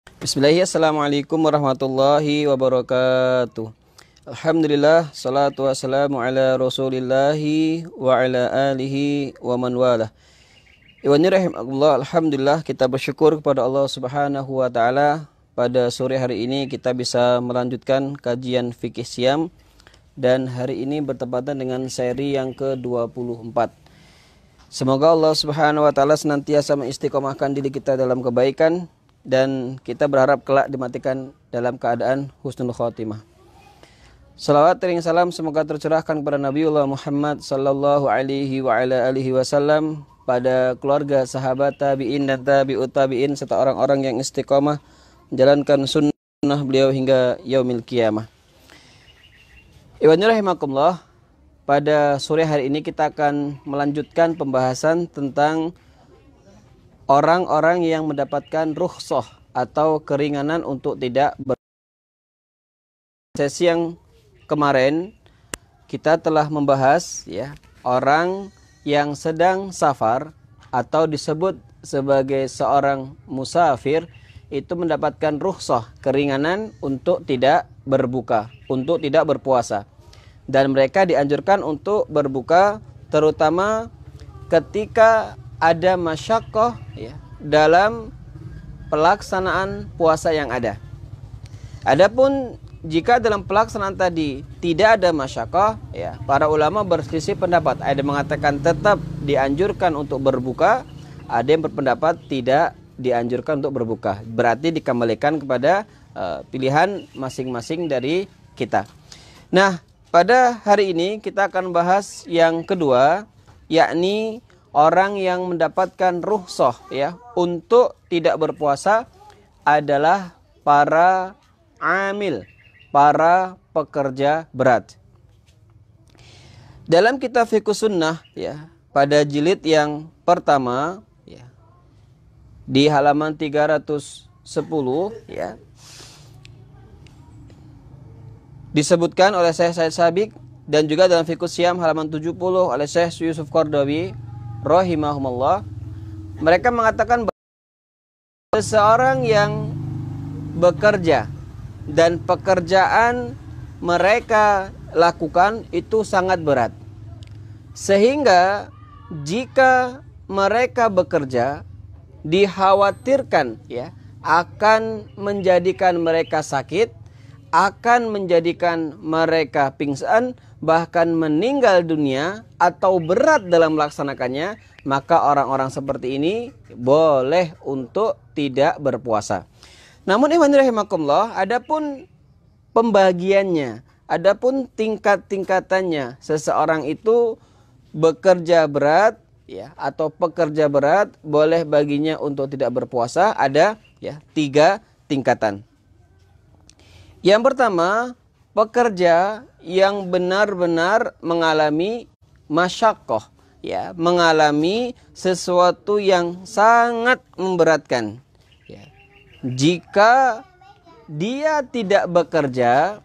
Bismillahirrahmanirrahim. Assalamualaikum warahmatullahi wabarakatuh. Alhamdulillah, salatu wassalamu ala rasulillahi wa ala alihi wa man walah. Iwani rahimahullah, alhamdulillah kita bersyukur kepada Allah subhanahu wa ta'ala. Pada sore hari ini kita bisa melanjutkan kajian fikih siam. Dan hari ini bertepatan dengan seri yang ke-24. Semoga Allah subhanahu wa ta'ala senantiasa mengistiqomahkan diri kita dalam kebaikan. Dan kita berharap kelak dimatikan dalam keadaan husnul khotimah. Salawat dan salam semoga tercurahkan kepada Nabiullah Muhammad sallallahu alaihi wa ala alihi wasallam, pada keluarga, sahabat, tabi'in dan tabi'ut tabi'in serta orang-orang yang istiqomah menjalankan sunnah beliau hingga yaumil qiyamah. Iwani rahimakumullah, pada sore hari ini kita akan melanjutkan pembahasan tentang orang-orang yang mendapatkan rukhsah atau keringanan untuk tidak sesi yang kemarin kita telah membahas orang yang sedang safar atau disebut sebagai seorang musafir itu mendapatkan rukhsah, keringanan untuk tidak berbuka, untuk tidak berpuasa. Dan mereka dianjurkan untuk berbuka terutama ketika ada masyaqqah dalam pelaksanaan puasa yang ada. Adapun jika dalam pelaksanaan tadi tidak ada masyaqqah, para ulama berselisih pendapat. Ada yang mengatakan tetap dianjurkan untuk berbuka, ada yang berpendapat tidak dianjurkan untuk berbuka. Berarti dikembalikan kepada pilihan masing-masing dari kita. Nah, pada hari ini kita akan bahas yang kedua, yakni orang yang mendapatkan rukhsah untuk tidak berpuasa adalah para amil, para pekerja berat. Dalam kitab Fiqh Sunnah pada jilid yang pertama di halaman 310 disebutkan oleh Syekh Said Sabiq, dan juga dalam Fiqh Siam halaman 70 oleh Syekh Yusuf Qardawi rahimahumullah, mereka mengatakan bahwa seseorang yang bekerja dan pekerjaan mereka lakukan itu sangat berat, sehingga jika mereka bekerja dikhawatirkan akan menjadikan mereka sakit, akan menjadikan mereka pingsan, bahkan meninggal dunia atau berat dalam melaksanakannya, maka orang-orang seperti ini boleh untuk tidak berpuasa. Namun ikhwan rahimakumullah, adapun pembagiannya, adapun tingkat-tingkatannya, seseorang itu bekerja berat atau pekerja berat boleh baginya untuk tidak berpuasa, ada 3 tingkatan. Yang pertama, pekerja yang benar-benar mengalami masyaqqah, mengalami sesuatu yang sangat memberatkan. Jika dia tidak bekerja,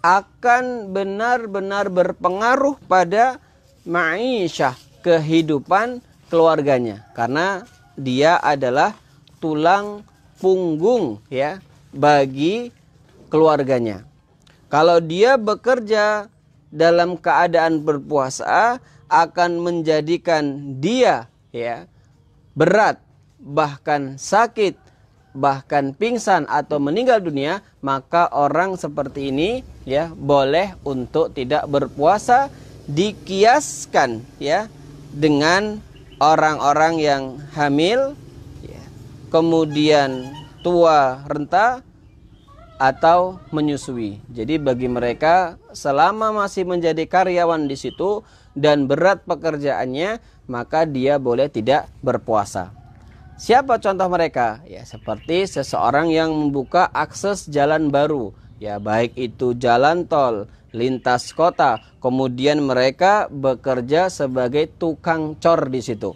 akan benar-benar berpengaruh pada ma'isyah, kehidupan keluarganya, karena dia adalah tulang punggung bagi keluarganya. Kalau dia bekerja dalam keadaan berpuasa, akan menjadikan dia berat, bahkan sakit, bahkan pingsan atau meninggal dunia, maka orang seperti ini boleh untuk tidak berpuasa, dikiaskan dengan orang-orang yang hamil, kemudian tua renta atau menyusui. Jadi bagi mereka selama masih menjadi karyawan di situ dan berat pekerjaannya, maka dia boleh tidak berpuasa. Siapa contoh mereka? Seperti seseorang yang membuka akses jalan baru, baik itu jalan tol, lintas kota, kemudian mereka bekerja sebagai tukang cor di situ,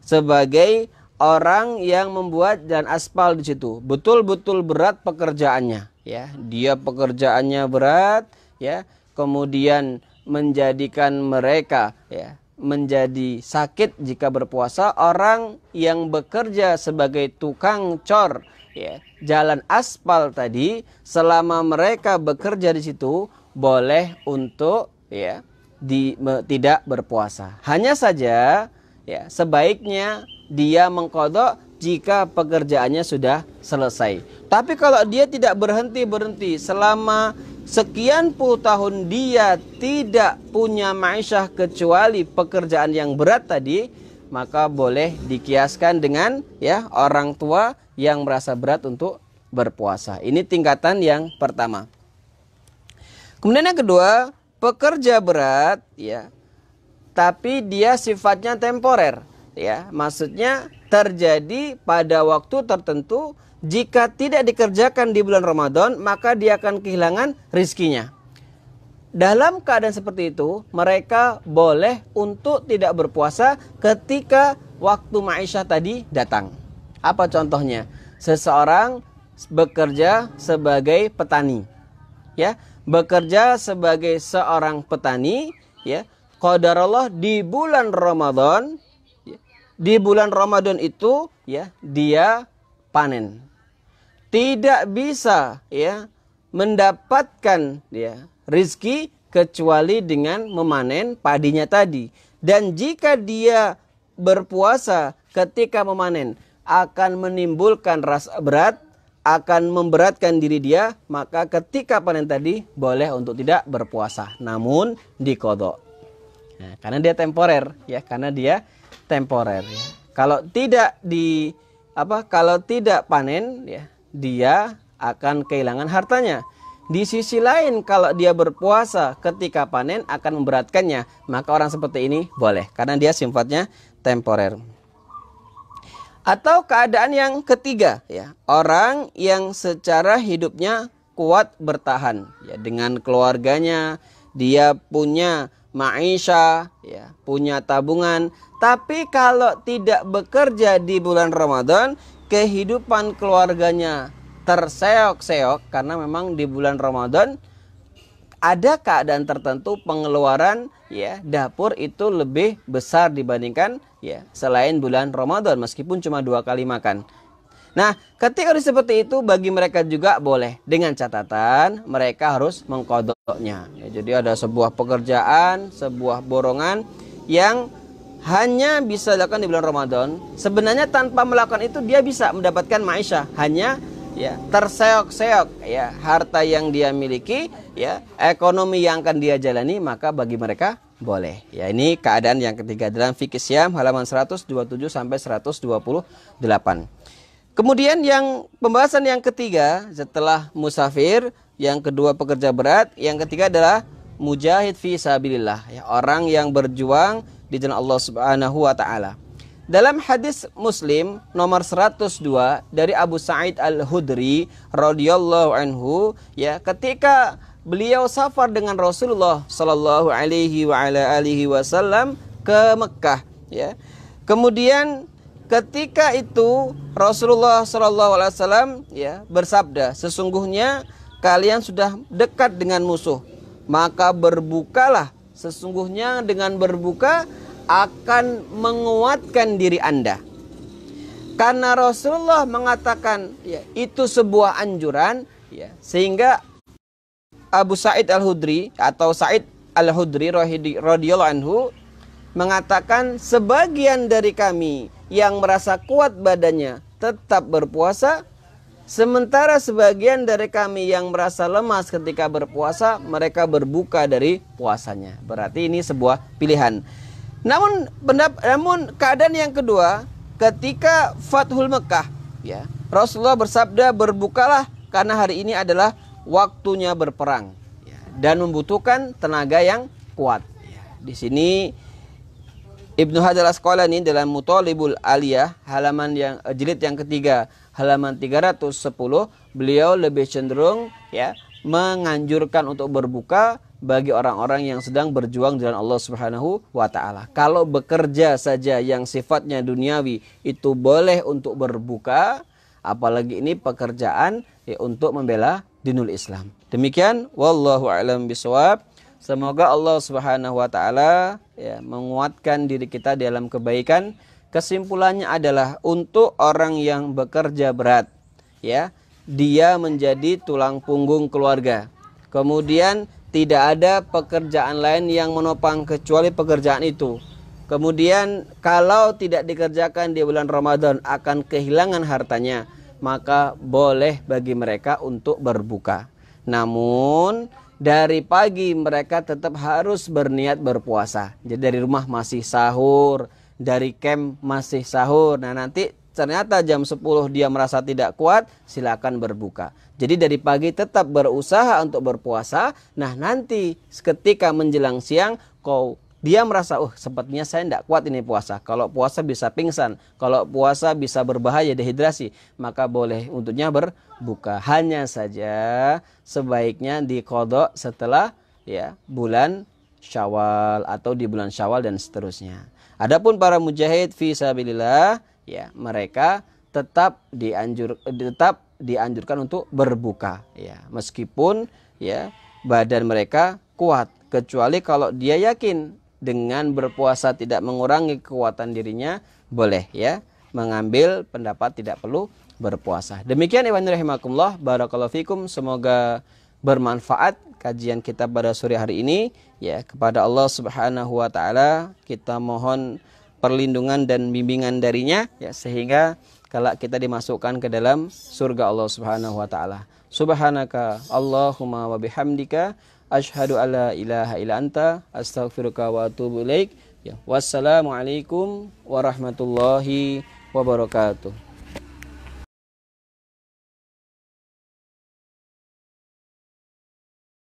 sebagai orang yang membuat jalan aspal di situ. Betul-betul berat pekerjaannya, dia pekerjaannya berat, kemudian menjadikan mereka menjadi sakit jika berpuasa. Orang yang bekerja sebagai tukang cor, ya, jalan aspal tadi, selama mereka bekerja di situ boleh untuk, ya, tidak berpuasa. Hanya saja, ya, sebaiknya dia mengqadha jika pekerjaannya sudah selesai. Tapi kalau dia tidak berhenti selama sekian puluh tahun, dia tidak punya ma'isyah kecuali pekerjaan yang berat tadi, maka boleh dikiaskan dengan, ya, orang tua yang merasa berat untuk berpuasa. Ini tingkatan yang pertama. Kemudian yang kedua, pekerja berat, ya, tapi dia sifatnya temporer, ya, maksudnya terjadi pada waktu tertentu. Jika tidak dikerjakan di bulan Ramadan, maka dia akan kehilangan rizkinya. Dalam keadaan seperti itu, mereka boleh untuk tidak berpuasa ketika waktu ma'isyah tadi datang. Apa contohnya? Seseorang bekerja sebagai petani, ya, bekerja sebagai seorang petani, ya, qadarullah di bulan Ramadan, ya, di bulan Ramadan itu, ya, dia panen. Tidak bisa, ya, mendapatkan, ya, rizki kecuali dengan memanen padinya tadi. Dan jika dia berpuasa ketika memanen akan menimbulkan rasa berat, akan memberatkan diri dia, maka ketika panen tadi boleh untuk tidak berpuasa, namun diqadha. Nah, karena dia temporer, ya, karena dia temporer, ya. Kalau tidak kalau tidak panen, ya, dia akan kehilangan hartanya. Di sisi lain, kalau dia berpuasa ketika panen akan memberatkannya, maka orang seperti ini boleh karena dia sifatnya temporer. Atau keadaan yang ketiga, ya, orang yang secara hidupnya kuat bertahan, ya, dengan keluarganya, dia punya ma'isyah, ya, punya tabungan. Tapi kalau tidak bekerja di bulan Ramadan, kehidupan keluarganya terseok-seok karena memang di bulan Ramadan ada keadaan tertentu pengeluaran, ya, dapur itu lebih besar dibandingkan, ya, selain bulan Ramadan meskipun cuma 2 kali makan. Nah, ketika seperti itu bagi mereka juga boleh, dengan catatan mereka harus mengqadhanya. Ya, jadi ada sebuah pekerjaan, sebuah borongan yang hanya bisa dilakukan di bulan Ramadan. Sebenarnya tanpa melakukan itu dia bisa mendapatkan ma'isyah, hanya, ya, terseok-seok, ya, harta yang dia miliki, ya, ekonomi yang akan dia jalani, maka bagi mereka boleh. Ya, ini keadaan yang ketiga dalam Fiqh Syam halaman 127 sampai 128. Kemudian yang pembahasan yang ketiga setelah musafir, yang kedua pekerja berat, yang ketiga adalah mujahid fi sabilillah, ya, orang yang berjuang di jalan Allah Subhanahu wa taala. Dalam hadis Muslim nomor 102 dari Abu Sa'id Al-Khudri radhiyallahu anhu, ya, ketika beliau safar dengan Rasulullah sallallahu alaihi wasallam ke Mekah, ya. Kemudian ketika itu Rasulullah sallallahu alaihi wasallam, ya, bersabda, sesungguhnya kalian sudah dekat dengan musuh, maka berbukalah. Sesungguhnya dengan berbuka akan menguatkan diri Anda. Karena Rasulullah mengatakan, ya, itu sebuah anjuran, ya, sehingga Abu Sa'id Al-Khudri atau Sa'id Al-Khudri radhiyallahu anhu mengatakan, sebagian dari kami yang merasa kuat badannya tetap berpuasa, sementara sebagian dari kami yang merasa lemas ketika berpuasa, mereka berbuka dari puasanya. Berarti ini sebuah pilihan. Namun keadaan yang kedua, ketika Fathul Mekah, ya, Rasulullah bersabda, berbukalah karena hari ini adalah waktunya berperang, ya, dan membutuhkan tenaga yang kuat. Ya, di sini Ibnu Hajar Al-Asqalani dalam Muthalibul Aliyah halaman yang jilid yang ketiga halaman 310, beliau lebih cenderung, ya, menganjurkan untuk berbuka bagi orang-orang yang sedang berjuang di jalan Allah Subhanahu wa taala. Kalau bekerja saja yang sifatnya duniawi itu boleh untuk berbuka, apalagi ini pekerjaan, ya, untuk membela dinul Islam. Demikian wallahu a'lam bishawab. Semoga Allah Subhanahu wa taala ya menguatkan diri kita dalam kebaikan. Kesimpulannya adalah untuk orang yang bekerja berat, ya, dia menjadi tulang punggung keluarga. Kemudian tidak ada pekerjaan lain yang menopang kecuali pekerjaan itu. Kemudian kalau tidak dikerjakan di bulan Ramadan akan kehilangan hartanya, maka boleh bagi mereka untuk berbuka. Namun dari pagi mereka tetap harus berniat berpuasa. Jadi dari rumah masih sahur, dari camp masih sahur. Nah nanti ternyata jam 10 dia merasa tidak kuat, silakan berbuka. Jadi dari pagi tetap berusaha untuk berpuasa. Nah nanti ketika menjelang siang dia merasa, sepertinya saya tidak kuat ini puasa. Kalau puasa bisa pingsan, kalau puasa bisa berbahaya dehidrasi, maka boleh untuknya berbuka. Hanya saja sebaiknya diqadha setelah ya bulan Syawal atau di bulan Syawal dan seterusnya. Adapun para mujahid fi sabilillah, ya mereka tetap dianjurkan untuk berbuka, ya meskipun ya badan mereka kuat, kecuali kalau dia yakin dengan berpuasa tidak mengurangi kekuatan dirinya, boleh ya mengambil pendapat tidak perlu berpuasa. Demikian ikhwan rahimakumullah, barakallahu fikum, semoga bermanfaat kajian kita pada sore hari ini. Ya, kepada Allah Subhanahu wa taala kita mohon perlindungan dan bimbingan darinya, ya, sehingga kelak kita dimasukkan ke dalam surga Allah Subhanahu wa taala. Subhanaka Allahumma wa bihamdika asyhadu alla ilaha illa anta astaghfiruka wa atubu ilaik. Ya, wassalamualaikum warahmatullahi wabarakatuh.